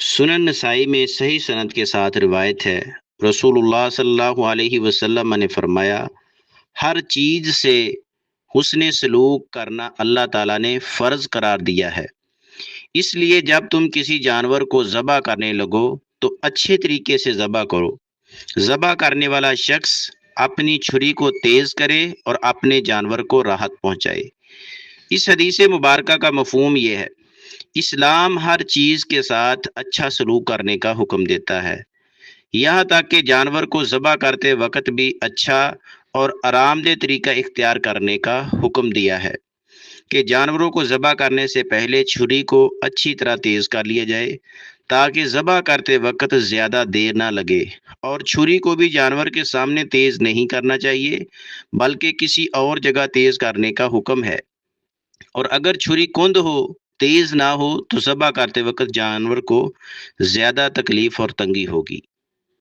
سنن نسائی میں صحیح سند کے ساتھ روایت ہے، رسول اللہ صلی اللہ علیہ وسلم نے فرمایا، ہر چیز سے حسن سلوک کرنا اللہ تعالیٰ نے فرض قرار دیا ہے۔ اس لیے جب تم کسی جانور کو ذبح کرنے لگو تو اچھے طریقے سے ذبح کرو۔ ذبح کرنے والا شخص اپنی چھری کو تیز کرے اور اپنے جانور کو راحت پہنچائے۔ اس حدیث مبارکہ کا مفہوم یہ ہے، اسلام ہر چیز کے ساتھ اچھا سلوک کرنے کا حکم دیتا ہے، یہاں تک کہ جانور کو ذبح کرتے وقت بھی اچھا اور آرام دہ طریقہ اختیار کرنے کا حکم دیا ہے کہ جانوروں کو ذبح کرنے سے پہلے چھری کو اچھی طرح تیز کر لیا جائے تاکہ ذبح کرتے وقت زیادہ دیر نہ لگے، اور چھری کو بھی جانور کے سامنے تیز نہیں کرنا چاہیے بلکہ کسی اور جگہ تیز کرنے کا حکم ہے، اور اگر چھری کند ہو، تیز نہ ہو تو ذبح کرتے وقت جانور کو زیادہ تکلیف اور تنگی ہوگی۔